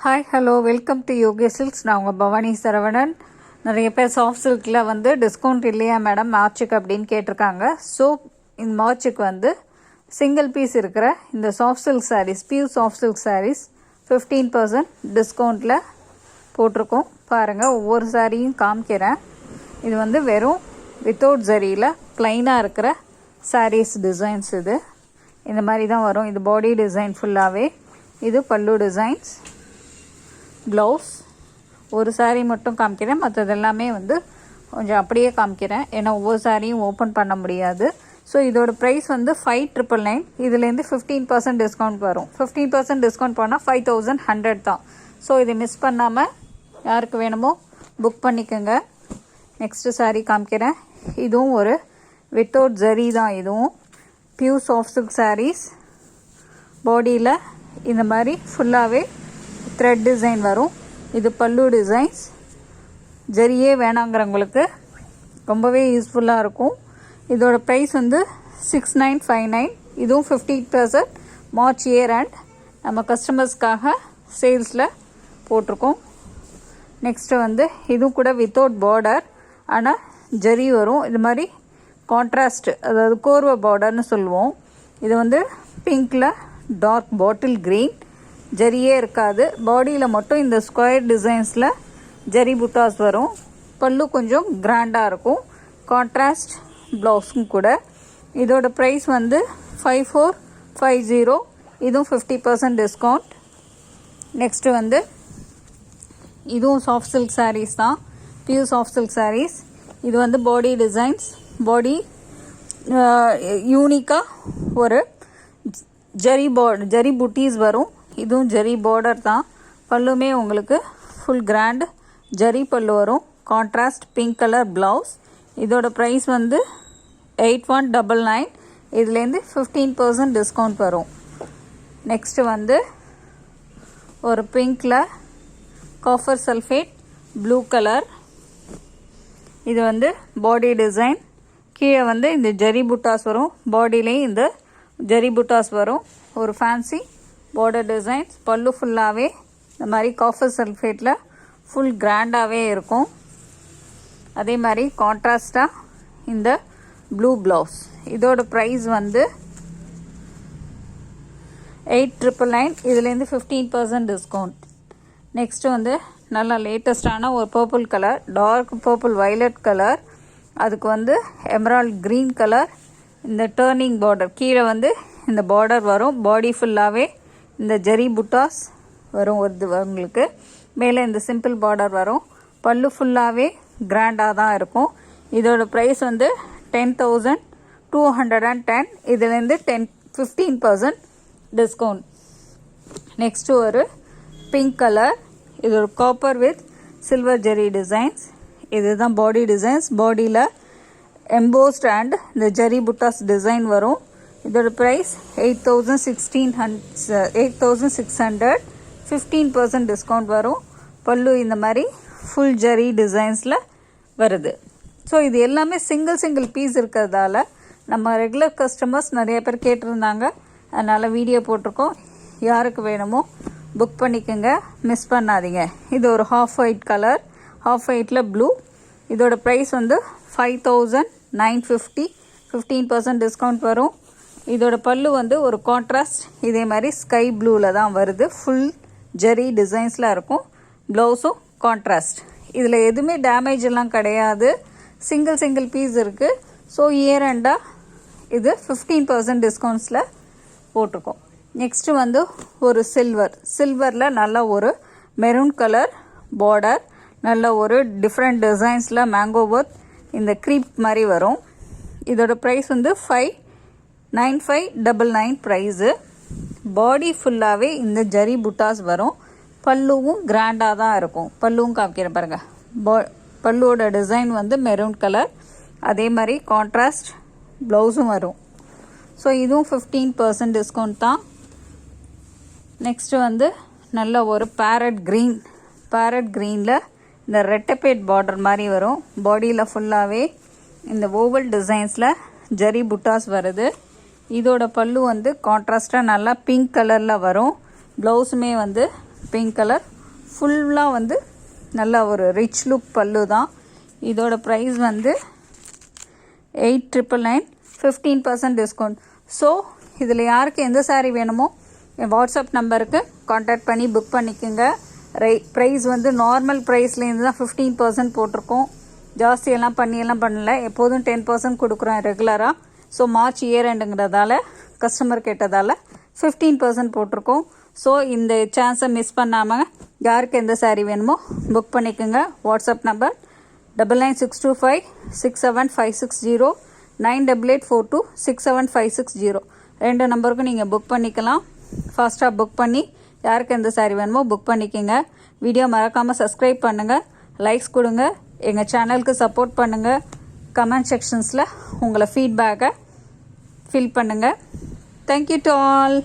Hi hello welcome to Yogi silks. நான் உங்கள் பவானி சரவணன். நிறைய பேர் சாஃப்ட் சில்கில் வந்து டிஸ்கவுண்ட் இல்லையா மேடம் மார்ச்சுக்கு அப்படின்னு கேட்டிருக்காங்க. ஸோ இந்த மார்ச்சுக்கு வந்து சிங்கிள் பீஸ் இருக்கிற இந்த soft silk sarees, pure soft silk sarees 15% டிஸ்கவுண்ட்டில் போட்டிருக்கோம். பாருங்கள், ஒவ்வொரு சாரியும் காமிக்கிறேன். இது வந்து வெறும் வித்தவுட் ஜரியில் ப்ளைனாக இருக்கிற சாரீஸ் டிசைன்ஸ். இது இந்த மாதிரி தான் வரும். இது பாடி டிசைன் ஃபுல்லாகவே. இது பல்லு டிசைன்ஸ், ப்ளவுஸ். ஒரு சாரீ மட்டும் காமிக்கிறேன், மற்றது எல்லாமே வந்து கொஞ்சம் அப்படியே காமிக்கிறேன், ஏன்னா ஒவ்வொரு சாரியும் ஓப்பன் பண்ண முடியாது. ஸோ இதோட ப்ரைஸ் வந்து 5,999. இதுலேருந்து 15% டிஸ்கவுண்ட் வரும். 15% டிஸ்கவுண்ட் பண்ணால் 5,100 தான். ஸோ இதை மிஸ் பண்ணாமல் யாருக்கு வேணுமோ புக் பண்ணிக்கோங்க. நெக்ஸ்ட்டு சாரீ காமிக்கிறேன். இதுவும் ஒரு வித்தவுட் ஜரி தான். இதுவும் பியூர் சாஃப்ட் சில்க் சாரீஸ். பாடியில் இந்த மாதிரி ஃபுல்லாகவே த்ரெட் டிசைன் வரும். இது பல்லு டிசைன்ஸ். ஜரியே வேணாங்கிறவங்களுக்கு ரொம்பவே யூஸ்ஃபுல்லாக இருக்கும். இதோட ப்ரைஸ் வந்து 6,959. இதுவும் 50% மார்ச் இயர் அண்ட் நம்ம கஸ்டமர்ஸ்க்காக சேல்ஸில் போட்டிருக்கோம். நெக்ஸ்ட்டு வந்து இதுவும் கூட வித்தவுட் பார்டர், ஆனால் ஜரி வரும். இது மாதிரி கான்ட்ராஸ்ட், அதாவது கோர்வை பார்டர்னு சொல்லுவோம். இது வந்து பிங்க்கில் டார்க் பாட்டில் க்ரீன், ஜரியே இருக்காது. பாடியில் மட்டும் இந்த ஸ்கொயர் டிசைன்ஸில் ஜரி புட்டாஸ் வரும். பல்லு கொஞ்சம் கிராண்டாக இருக்கும். கான்ட்ராஸ்ட் ப்ளவுஸும் கூட. இதோட ப்ரைஸ் வந்து 5,450. இதுவும் 50% டிஸ்கவுண்ட். நெக்ஸ்ட்டு வந்து இதுவும் சாஃப்ட் சில்க் சாரீஸ் தான், பியூர் சாஃப்ட் சில்க் சாரீஸ். இது வந்து பாடி டிசைன்ஸ். பாடி யூனிக்காக ஒரு ஜரி புட்டீஸ் வரும். இதுவும் ஜரி பார்டர் தான். பல்லுமே உங்களுக்கு ஃபுல் கிராண்ட் ஜரி பல்லு வரும். Contrast pink colour blouse. இதோட ப்ரைஸ் வந்து 8,199. இதுலேருந்து 15% டிஸ்கவுண்ட் வரும். நெக்ஸ்ட்டு வந்து ஒரு பிங்க்கில் காஃபர் சல்ஃபேட் ப்ளூ கலர். இது வந்து பாடி டிசைன். கீழே வந்து இந்த ஜரி புட்டாஸ் வரும். பாடியிலையும் இந்த ஜரி புட்டாஸ் வரும். ஒரு ஃபேன்சி பார்டர் டிசைன்ஸ். பல்லு ஃபுல்லாகவே இந்த மாதிரி காஃபர் சல்ஃபேட்டில் ஃபுல் கிராண்டாகவே இருக்கும். அதே மாதிரி கான்ட்ராஸ்டாக இந்த ப்ளூ ப்ளவுஸ். இதோட ப்ரைஸ் வந்து 8,999. இதுலேருந்து 15% டிஸ்கவுண்ட். நெக்ஸ்ட்டு வந்து நல்லா லேட்டஸ்டான ஒரு purple colour, dark purple violet colour. அதுக்கு வந்து எமரால்ட் க்ரீன் கலர். இந்த டர்னிங் பார்டர் கீழே வந்து இந்த பார்டர் வரும். பாடி ஃபுல்லாகவே இந்த ஜரி புட்டாஸ் வரும். உங்களுக்கு மேலே இந்த சிம்பிள் பார்டர் வரும். பல்லு ஃபுல்லாகவே கிராண்டாக தான் இருக்கும். இதோட ப்ரைஸ் வந்து 10,210. இதுலேருந்து 15% டிஸ்கவுண்ட். நெக்ஸ்ட்டு ஒரு பிங்க் கலர். இது ஒரு copper with silver zari designs. இதுதான் பாடி டிசைன்ஸ். பாடியில் எம்போஸ்ட் அண்ட் இந்த ஜரி புட்டாஸ் டிசைன் வரும். இதோட ப்ரைஸ் 8,600. 15% டிஸ்கவுண்ட் வரும். பல்லு இந்த மாதிரி ஃபுல் ஜரி டிசைன்ஸில் வருது. ஸோ இது எல்லாமே சிங்கிள் பீஸ் இருக்கிறதால நம்ம ரெகுலர் கஸ்டமர்ஸ் நிறைய பேர் கேட்டிருந்தாங்க. அதனால் வீடியோ போட்டிருக்கோம். யாருக்கு வேணுமோ புக் பண்ணிக்கோங்க, மிஸ் பண்ணாதீங்க. இது ஒரு ஹாஃப் ஒயிட் கலர், ஹாஃப் ஒயிட்டில் ப்ளூ. இதோட ப்ரைஸ் வந்து 5,950. 15% டிஸ்கவுண்ட் வரும். இதோட பல்லு வந்து ஒரு கான்ட்ராஸ்ட் இதே மாதிரி ஸ்கை ப்ளூவில் தான் வருது. ஃபுல் ஜெரி டிசைன்ஸில் இருக்கும். ப்ளவுஸும் கான்ட்ராஸ்ட். இதில் எதுவுமே டேமேஜ் எல்லாம் கிடையாது. சிங்கிள் பீஸ் இருக்குது. ஸோ இயர் எண்டாக இது 15% டிஸ்கவுண்ட்ஸில் போட்டிருக்கோம். நெக்ஸ்ட்டு வந்து ஒரு சில்வரில் நல்ல ஒரு மெரூன் கலர் பார்டர், நல்ல ஒரு டிஃப்ரெண்ட் டிசைன்ஸில் மேங்கோ ஒர்க் இந்த க்ரீப் மாதிரி வரும். இதோட ப்ரைஸ் வந்து 5,9599 ப்ரைஸு. பாடி ஃபுல்லாகவே இந்த ஜரி புட்டாஸ் வரும். பல்லுவும் கிராண்டாக தான் இருக்கும். பல்லுவும் காமிக்கிறேன் பாருங்கள். பல்லுவோட டிசைன் வந்து மெரூன் கலர். அதே மாதிரி கான்ட்ராஸ்ட் ப்ளவுஸும் வரும். ஸோ இதுவும் 15% டிஸ்கவுண்ட் தான். நெக்ஸ்ட்டு வந்து நல்ல ஒரு பேரட் க்ரீனில் இந்த ரெட்டப்பேட் பார்டர் மாதிரி வரும். பாடியில் ஃபுல்லாகவே இந்த ஓவல் டிசைன்ஸில் ஜரி புட்டாஸ் வருது. இதோட பல்லு வந்து கான்ட்ராஸ்டாக நல்லா பிங்க் கலரில் வரும். ப்ளவுஸுமே வந்து பிங்க் கலர் ஃபுல்லாக வந்து நல்ல ஒரு ரிச் லுக் பல்லு தான். இதோட ப்ரைஸ் வந்து 8,999 15% டிஸ்கவுண்ட். ஸோ இதில் யாருக்கு எந்த சாரீ வேணுமோ என் வாட்ஸ்அப் நம்பருக்கு காண்டாக்ட் பண்ணி புக் பண்ணிக்கோங்க. ப்ரைஸ் வந்து நார்மல் ப்ரைஸ்லேருந்து தான் 15% போட்டிருக்கோம். ஜாஸ்தியெல்லாம் பண்ணியெல்லாம் பண்ணல, எப்போதும் 10% கொடுக்குறோம் ரெகுலராக. ஸோ மார்ச் இயர் எண்டுங்கிறதால கஸ்டமர் கேட்டதால் 15% போட்டிருக்கோம். ஸோ இந்த சான்ஸை மிஸ் பண்ணாமல் யாருக்கு எந்த சாரீ வேணுமோ புக் பண்ணிக்கோங்க. வாட்ஸ்அப் நம்பர் 9962567560 9884267560 2 நம்பருக்கும் நீங்கள் புக் பண்ணிக்கலாம். ஃபாஸ்ட்டாக புக் பண்ணி யாருக்கு எந்த சாரீ வேணுமோ புக் பண்ணிக்கோங்க. வீடியோ மறக்காமல் சப்ஸ்கிரைப் பண்ணுங்கள், லைக்ஸ் கொடுங்க, எங்கள் சேனலுக்கு சப்போர்ட் பண்ணுங்கள். கமெண்ட் செக்ஷன்ஸில் உங்களை ஃபீட்பேக்கை ஃபில் பண்ணுங்கள். Thank you to all.